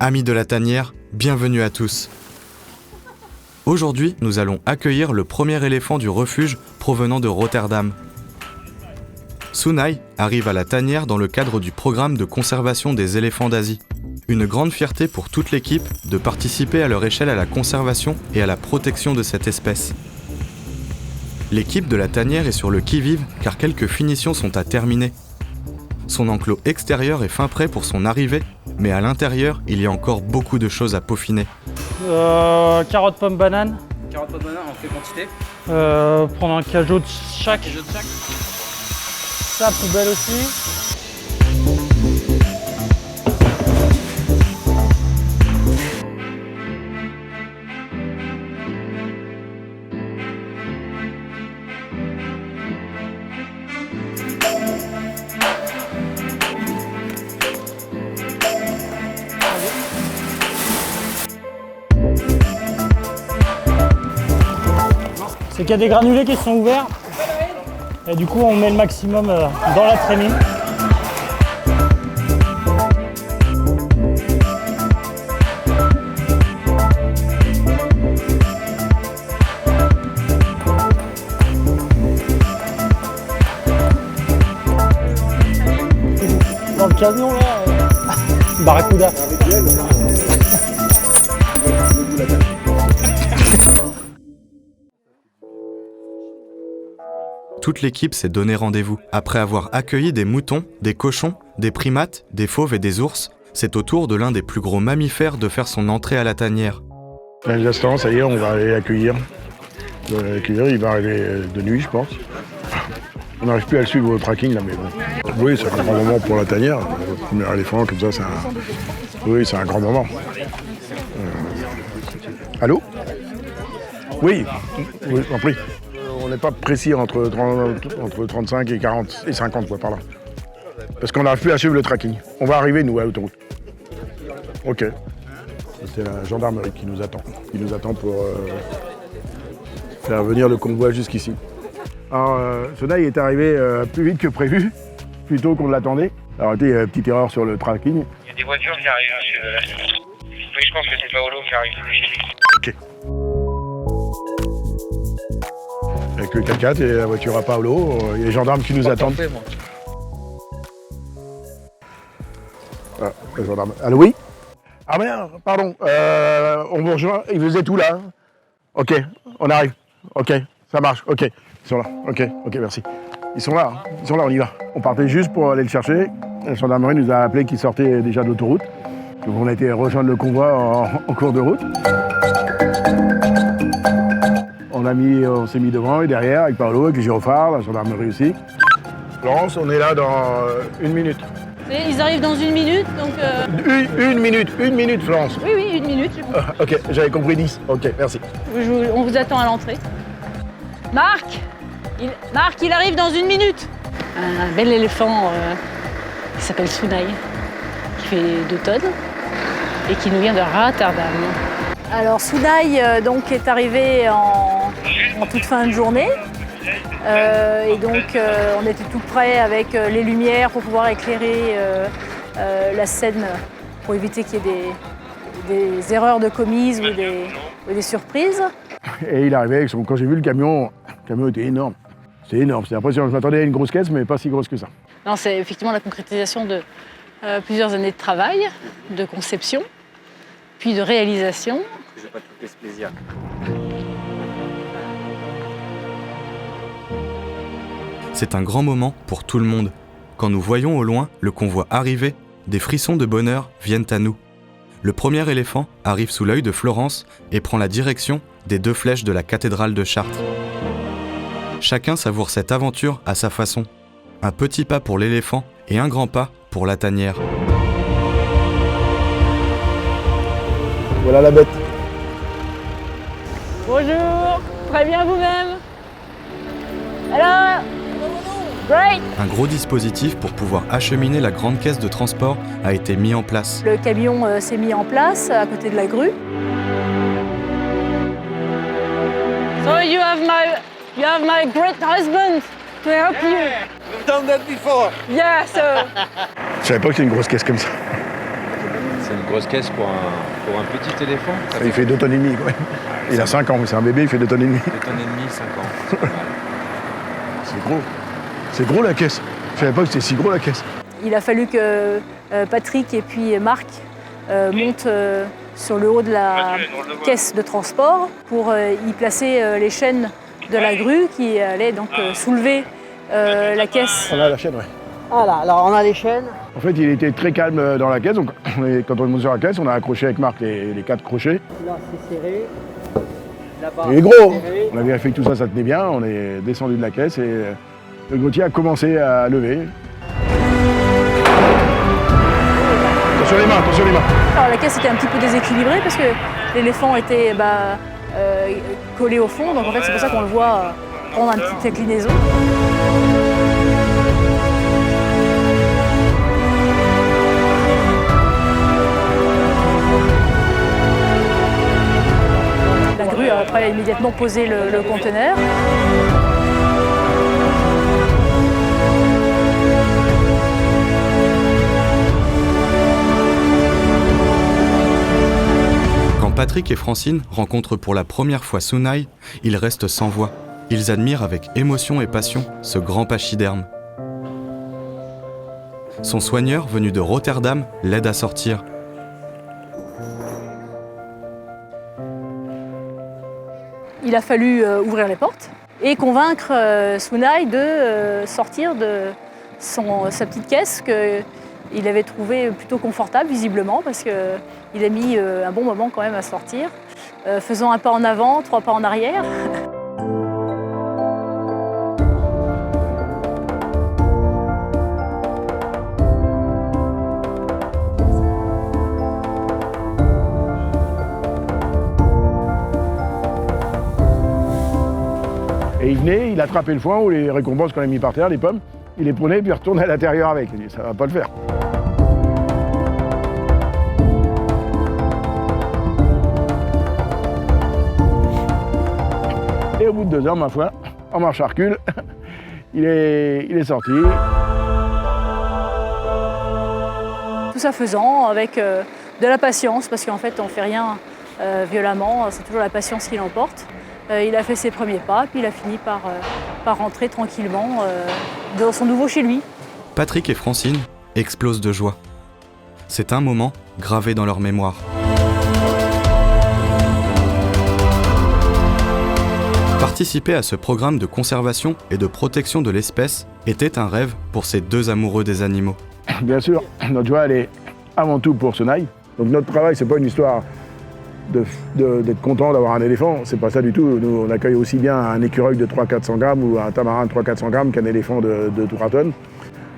Amis de la tanière, bienvenue à tous. Aujourd'hui, nous allons accueillir le premier éléphant du refuge provenant de Rotterdam. Sunay arrive à la tanière dans le cadre du programme de conservation des éléphants d'Asie. Une grande fierté pour toute l'équipe de participer à leur échelle à la conservation et à la protection de cette espèce. L'équipe de la tanière est sur le qui-vive car quelques finitions sont à terminer. Son enclos extérieur est fin prêt pour son arrivée, mais à l'intérieur, il y a encore beaucoup de choses à peaufiner. Carottes, pommes, bananes. Carottes, pommes, bananes, en quelle quantité? Prendre un cajot de chaque. Ça, poubelle aussi. C'est qu'il y a des granulés qui sont ouverts et du coup on met le maximum dans la trémie. Dans le camion là, barracuda. Toute l'équipe s'est donné rendez-vous. Après avoir accueilli des moutons, des cochons, des primates, des fauves et des ours, c'est au tour de l'un des plus gros mammifères de faire son entrée à la tanière. Les instants, ça y est, on va aller l'accueillir. Il va arriver de nuit, je pense. On n'arrive plus à le suivre au tracking, là, mais bon. Oui, c'est un grand moment pour la tanière. Le premier éléphant, comme ça, c'est un grand moment. Allô? Oui, en prie. On n'est pas précis entre 35 et 40 et 50, quoi, par là. Parce qu'on n'arrive plus à suivre le tracking. On va arriver, nous, à l'autoroute. Ok. C'est la gendarmerie qui nous attend. Qui nous attend pour faire venir le convoi jusqu'ici. Alors, Sunay est arrivé plus vite que prévu, plus tôt qu'on ne l'attendait. Alors, il y a une petite erreur sur le tracking. Il y a des voitures qui arrivent, monsieur. Oui, je pense que c'est Paolo qui arrive chez lui. Ok. Avec le 4x4 et la voiture à Paolo, il y a les gendarmes qui nous attendent. Ah, les gendarmes. Allô, oui? Ah merde, pardon. On vous rejoint. Ils faisaient tout là. Ok, on arrive. Ok, ça marche. Ok, ils sont là. Ok, merci. Ils sont là, on y va. On partait juste pour aller le chercher. La gendarmerie nous a appelé qu'ils sortaient déjà de l'autoroute. Donc on a été rejoindre le convoi en cours de route. On s'est mis devant et derrière avec Paolo, avec les gyrophares, la gendarmerie aussi. Florence, on est là dans 1 minute. Ils arrivent dans 1 minute, donc... Une minute, Florence. Oui, 1 minute. Ok, j'avais compris 10. Ok, merci. On vous attend à l'entrée. Marc, il arrive dans 1 minute. Un bel éléphant qui s'appelle Sunay, qui fait 2 tonnes et qui nous vient de Rotterdam. Alors Sunay donc est arrivé en toute fin de journée et donc on était tout près avec les lumières pour pouvoir éclairer la scène pour éviter qu'il y ait des erreurs de commises ou des surprises. Et il arrivait avec quand j'ai vu le camion était énorme. C'était énorme, c'était impressionnant. Je m'attendais à une grosse caisse mais pas si grosse que ça. Non, c'est effectivement la concrétisation de plusieurs années de travail, de conception, puis de réalisation. Je vais pas tout laisser plaisir. C'est un grand moment pour tout le monde. Quand nous voyons au loin le convoi arriver, des frissons de bonheur viennent à nous. Le premier éléphant arrive sous l'œil de Florence et prend la direction des 2 flèches de la cathédrale de Chartres. Chacun savoure cette aventure à sa façon. Un petit pas pour l'éléphant et un grand pas pour la tanière. Voilà la bête. Bonjour, très bien vous-même. Alors, great. Un gros dispositif pour pouvoir acheminer la grande caisse de transport a été mis en place. Le camion s'est mis en place à côté de la grue. So you have my great husband to help you. We've done that before. Yeah, so Je savais pas que c'était une grosse caisse comme ça. C'est une grosse caisse pour un petit éléphant. Il fait 2 tonnes et demie, quoi. Il a 5 ans, c'est un bébé, il fait 2 tonnes et demie. 2 tonnes et demie, 5 ans. C'est pas mal. C'est gros. C'est gros la caisse. Je savais pas que c'était si gros la caisse. Il a fallu que Patrick et puis Marc montent sur le haut de la caisse de transport pour y placer les chaînes de la grue qui allaient donc soulever la caisse. On a la chaîne, ouais. Voilà, alors on a les chaînes. En fait, il était très calme dans la caisse. Donc, quand on est monté sur la caisse, on a accroché avec Marc les 4 crochets. Là, c'est serré. Là-bas, Il est gros. serré. On a vérifié que tout ça, ça tenait bien. On est descendu de la caisse et le grutier a commencé à lever. Attention les mains, attention les mains. Alors la caisse était un petit peu déséquilibrée parce que l'éléphant était collé au fond, donc en fait c'est pour ça qu'on le voit prendre une petite inclinaison. La grue a après immédiatement posé le conteneur. Quand Patrick et Francine rencontrent pour la première fois Sunai, ils restent sans voix. Ils admirent avec émotion et passion ce grand pachyderme. Son soigneur, venu de Rotterdam, l'aide à sortir. Il a fallu ouvrir les portes et convaincre Sunai de sortir de sa petite caisse qu'il avait trouvée plutôt confortable visiblement parce qu'il a mis un bon moment quand même à sortir, faisant un pas en avant, 3 pas en arrière. Et il venait, il attrapait le foin ou les récompenses qu'on a mis par terre, les pommes. Il les prenait puis il retournait à l'intérieur avec. Il dit, ça va pas le faire. Et au bout de 2 heures, ma foi, en marche à recul, il est sorti. Tout ça faisant avec de la patience, parce qu'en fait on ne fait rien violemment, c'est toujours la patience qui l'emporte. Il a fait ses premiers pas, puis il a fini par rentrer tranquillement dans son nouveau chez lui. Patrick et Francine explosent de joie. C'est un moment gravé dans leur mémoire. Participer à ce programme de conservation et de protection de l'espèce était un rêve pour ces 2 amoureux des animaux. Bien sûr, notre joie, elle est avant tout pour Sunai. Donc notre travail, c'est pas une histoire d'être content d'avoir un éléphant, c'est pas ça du tout. Nous, on accueille aussi bien un écureuil de 300-400 grammes ou un tamarin de 300-400 grammes qu'un éléphant de 3 tonnes.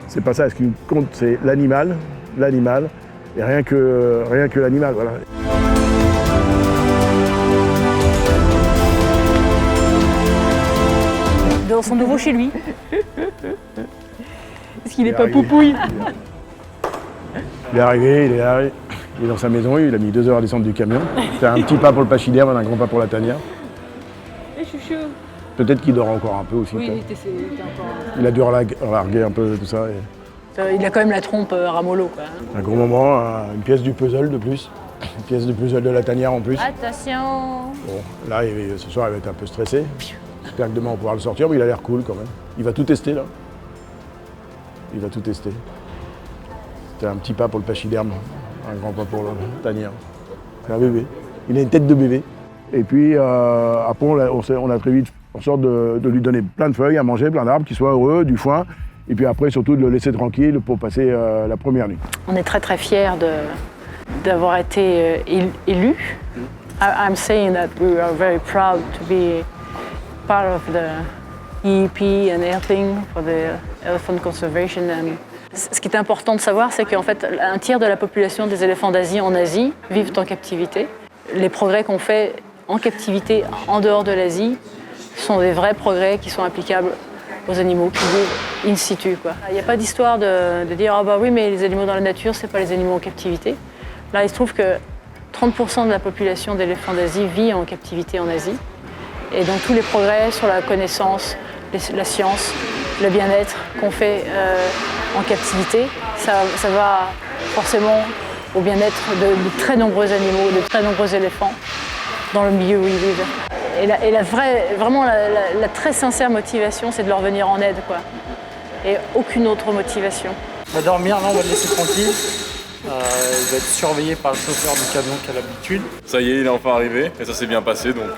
C'est pas ça, ce qui compte, c'est l'animal, et rien que l'animal, voilà. Dans son nouveau chez lui. Est-ce qu'il n'est pas poupouille? Il est arrivé, il est dans sa maison, il a mis 2 heures à descendre du camion. C'est un petit pas pour le pachyderme, un grand pas pour la tanière. Et chouchou. Peut-être qu'il dort encore un peu aussi. Oui, il était encore... Il a dû relarguer un peu tout ça. Il a quand même la trompe ramolo, quoi. Un gros moment, une pièce du puzzle de plus. Une pièce du puzzle de la tanière en plus. Attention. Bon, là, ce soir, il va être un peu stressé. J'espère que demain, on pourra le sortir, mais il a l'air cool quand même. Il va tout tester, là. Il va tout tester. C'était un petit pas pour le pachyderme, un grand pas pour la tanière. C'est un bébé. Il a une tête de bébé. Et puis, après, on a très vite en sorte de lui donner plein de feuilles à manger, plein d'arbres, qu'il soit heureux, du foin. Et puis après, surtout, de le laisser tranquille pour passer la première nuit. On est très, très fiers d'avoir été élus. I'm saying that we are very proud to be part of the EEP and helping for the elephant conservation. And ce qui est important de savoir, c'est qu'en fait, 1/3 de la population des éléphants d'Asie en Asie vivent en captivité. Les progrès qu'on fait en captivité, en dehors de l'Asie, sont des vrais progrès qui sont applicables aux animaux qui vivent in situ, quoi. Il n'y a pas d'histoire de dire « Ah bah oui, mais les animaux dans la nature, c'est pas les animaux en captivité ». Là, il se trouve que 30% de la population d'éléphants d'Asie vit en captivité en Asie. Et donc tous les progrès sur la connaissance, la science, le bien-être qu'on fait en captivité, ça va forcément au bien-être de très nombreux animaux, de très nombreux éléphants dans le milieu où ils vivent. Et la très sincère motivation, c'est de leur venir en aide, quoi. Et aucune autre motivation. On va dormir, là on va le laisser tranquille. Il va être surveillé par le chauffeur du camion qui a l'habitude. Ça y est, il est enfin arrivé et ça s'est bien passé, donc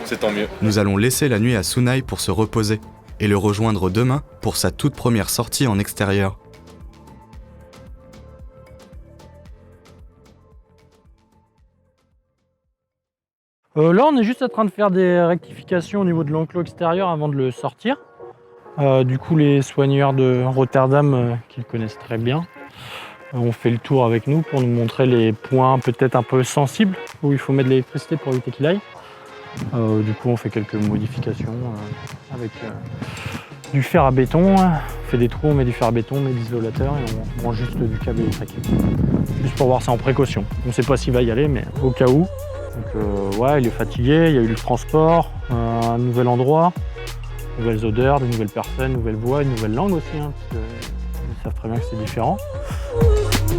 c'est tant mieux. Nous allons laisser la nuit à Sunai pour se reposer et le rejoindre demain pour sa toute première sortie en extérieur. Là, on est juste en train de faire des rectifications au niveau de l'enclos extérieur avant de le sortir. Du coup, les soigneurs de Rotterdam, qui le connaissent très bien, ont fait le tour avec nous pour nous montrer les points peut-être un peu sensibles où il faut mettre de l'électricité pour éviter qu'il aille. Du coup, on fait quelques modifications avec du fer à béton. On fait des trous, on met du fer à béton, on met de l'isolateur et on branche juste du câble électrique. Juste pour voir ça en précaution. On ne sait pas s'il va y aller, mais au cas où. Donc ouais, il est fatigué, il y a eu le transport, un nouvel endroit, nouvelles odeurs, de nouvelles personnes, nouvelles voix, une nouvelle langue aussi, hein, parce qu'ils savent très bien que c'est différent. Tu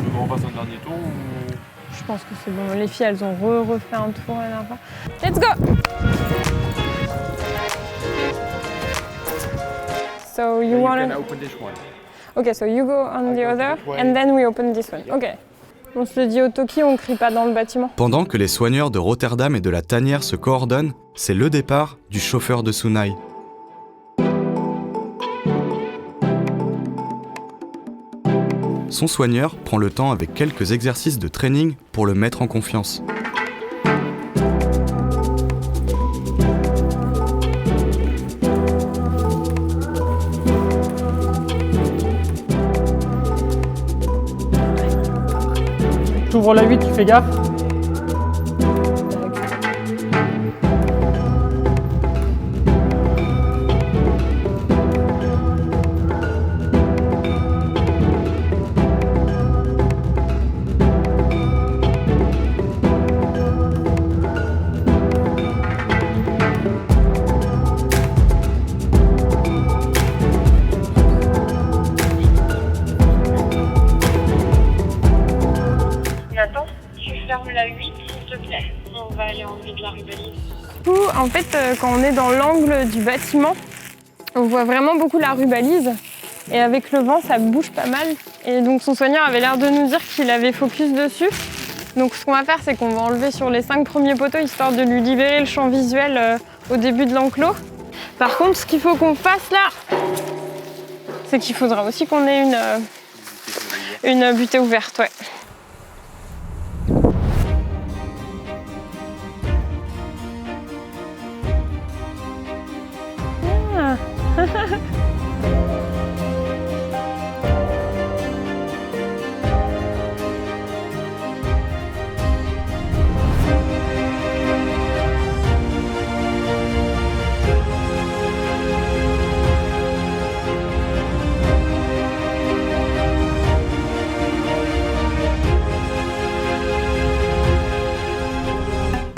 veux qu'on repasse un dernier tour ou... Je pense que c'est bon. Les filles, elles ont refait un tour la dernière fois. Let's go! So you want to open this one. Okay, so you go on the other and then we open this one. Okay. On se le dit au Toki, on crie pas dans le bâtiment. Pendant que les soigneurs de Rotterdam et de la tanière se coordonnent, c'est le départ du chauffeur de Sunai. Son soigneur prend le temps avec quelques exercices de training pour le mettre en confiance. T'ouvres la 8, tu fais gaffe. Nathan, tu fermes la 8 s'il te plaît. On va aller enlever de la rubalise. Du coup, en fait, quand on est dans l'angle du bâtiment, on voit vraiment beaucoup la rubalise. Et avec le vent, ça bouge pas mal. Et donc son soigneur avait l'air de nous dire qu'il avait focus dessus. Donc ce qu'on va faire, c'est qu'on va enlever sur les 5 premiers poteaux, histoire de lui libérer le champ visuel au début de l'enclos. Par contre, ce qu'il faut qu'on fasse là, c'est qu'il faudra aussi qu'on ait une butée ouverte. Ouais.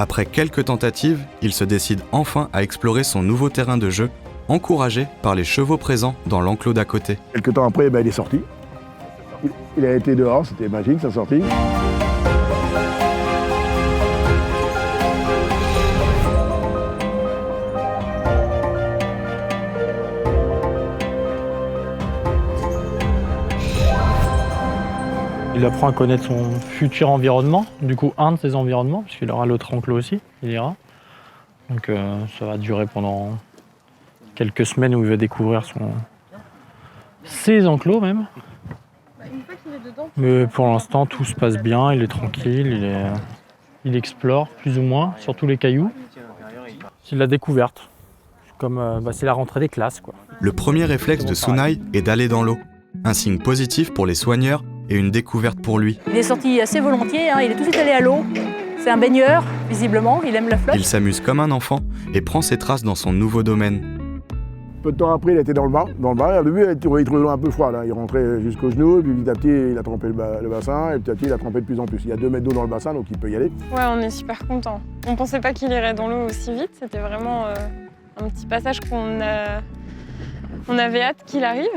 Après quelques tentatives, il se décide enfin à explorer son nouveau terrain de jeu, encouragé par les chevaux présents dans l'enclos d'à côté. Quelques temps après, il est sorti. Il a été dehors, c'était magique sa sortie. Il apprend à connaître son futur environnement, du coup un de ses environnements, puisqu'il aura l'autre enclos aussi, il ira. Donc ça va durer pendant quelques semaines où il va découvrir ses enclos même. Mais pour l'instant tout se passe bien, il est tranquille, il explore plus ou moins, surtout les cailloux. C'est de la découverte, c'est la rentrée des classes, quoi. Le premier réflexe de Sunai est d'aller dans l'eau, un signe positif pour les soigneurs et une découverte pour lui. Il est sorti assez volontiers, hein. Il est tout de suite allé à l'eau. C'est un baigneur, visiblement, il aime la flotte. Il s'amuse comme un enfant et prend ses traces dans son nouveau domaine. Peu de temps après, il était dans le bain. Au début, il trouvait l'eau un peu froide. Il rentrait jusqu'aux genoux, puis petit à petit, il a trempé le bassin, et petit à petit, il a trempé de plus en plus. Il y a 2 mètres d'eau dans le bassin, donc il peut y aller. Ouais, on est super contents. On pensait pas qu'il irait dans l'eau aussi vite. C'était vraiment un petit passage qu'on avait hâte qu'il arrive.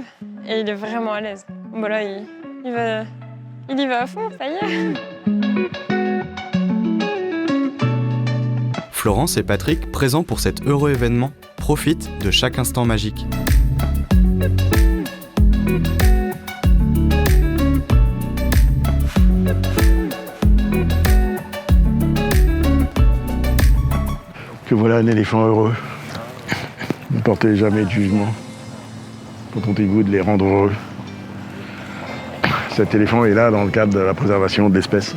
Et il est vraiment à l'aise. Bon là, il y va à fond, ça y est. Florence et Patrick, présents pour cet heureux événement, profitent de chaque instant magique. Que voilà un éléphant heureux. Ne portez jamais de jugement. Contentez-vous de les rendre heureux. Cet éléphant est là dans le cadre de la préservation de l'espèce.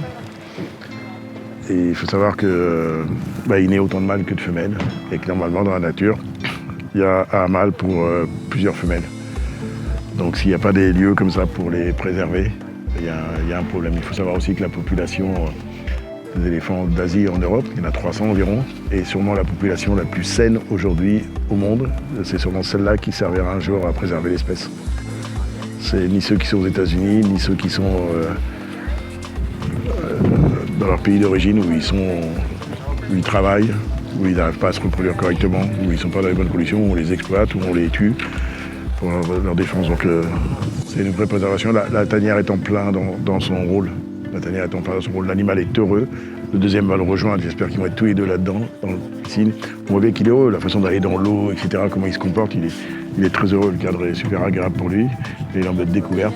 Et il faut savoir que il naît autant de mâles que de femelles. Et que normalement dans la nature, il y a un mâle pour plusieurs femelles. Donc s'il n'y a pas des lieux comme ça pour les préserver, il y a un problème. Il faut savoir aussi que la population des éléphants d'Asie en Europe, il y en a 300 environ, et sûrement la population la plus saine aujourd'hui au monde, c'est sûrement celle-là qui servira un jour à préserver l'espèce. C'est ni ceux qui sont aux États-Unis, ni ceux qui sont dans leur pays d'origine où ils travaillent, où ils n'arrivent pas à se reproduire correctement, où ils ne sont pas dans les bonnes conditions, où on les exploite, où on les tue pour leur défense. Donc c'est une vraie préservation. La tanière est en plein dans son rôle. La tanière est en plein dans son rôle. L'animal est heureux. Le deuxième va le rejoindre. J'espère qu'ils vont être tous les deux là-dedans, dans la piscine. On voit bien qu'il est heureux, la façon d'aller dans l'eau, etc., comment il se comporte. Il est très heureux. Le cadre est super agréable pour lui. Il est en mode découverte.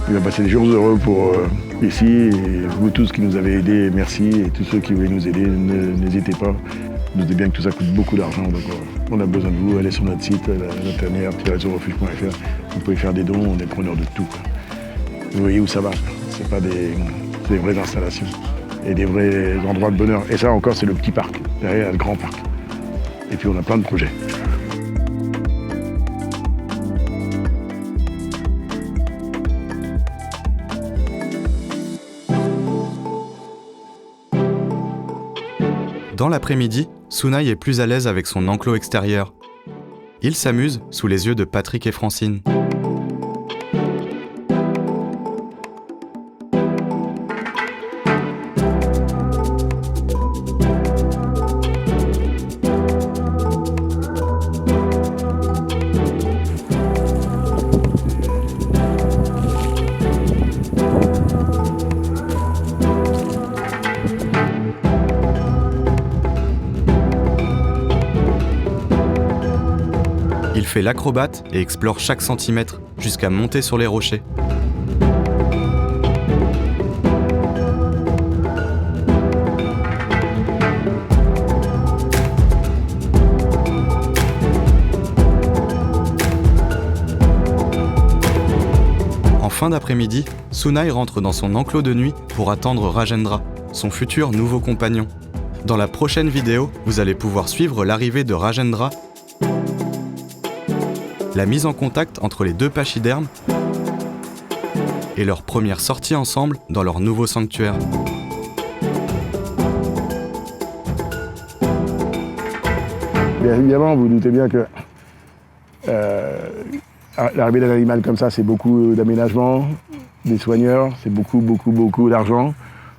Il va passer des jours heureux pour ici. Et vous tous qui nous avez aidés, merci. Et tous ceux qui voulaient nous aider, n'hésitez pas. Notez bien que tout ça coûte beaucoup d'argent. Donc on a besoin de vous. Allez sur notre site, la tanière-refuge.fr. Vous pouvez faire des dons. On est preneurs de tout. Vous voyez où ça va. C'est pas des vraies installations et des vrais endroits de bonheur. Et ça encore, c'est le petit parc. Derrière, il y a le grand parc. Et puis on a plein de projets. Dans l'après-midi, Sunai est plus à l'aise avec son enclos extérieur. Il s'amuse sous les yeux de Patrick et Francine. Il fait l'acrobate et explore chaque centimètre jusqu'à monter sur les rochers. En fin d'après-midi, Sunai rentre dans son enclos de nuit pour attendre Rajendra, son futur nouveau compagnon. Dans la prochaine vidéo, vous allez pouvoir suivre l'arrivée de Rajendra, la mise en contact entre les deux pachydermes et leur première sortie ensemble dans leur nouveau sanctuaire. Bien évidemment, vous doutez bien que l'arrivée d'un animal comme ça, c'est beaucoup d'aménagement, des soigneurs, c'est beaucoup d'argent.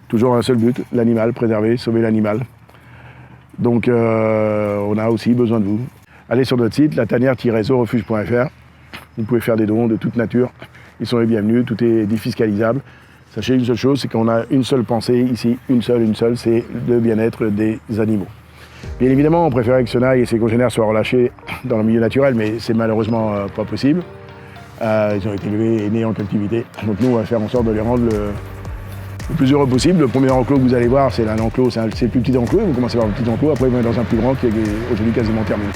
Toujours un seul but, l'animal, préserver, sauver l'animal. Donc on a aussi besoin de vous. Allez sur notre site, latanière-refuge.fr. Vous pouvez faire des dons de toute nature. Ils sont les bienvenus, tout est défiscalisable. Sachez une seule chose, c'est qu'on a une seule pensée ici, une seule, c'est le bien-être des animaux. Bien évidemment, on préférait que Sunai et ses congénères soient relâchés dans le milieu naturel, mais c'est malheureusement pas possible. Ils ont été élevés et nés en captivité. Donc nous, on va faire en sorte de les rendre le plus heureux possible. Le premier enclos que vous allez voir, c'est un enclos, c'est le plus petit enclos. Ils vont commencer par le petit enclos, après ils vont être dans un plus grand qui est aujourd'hui quasiment terminé.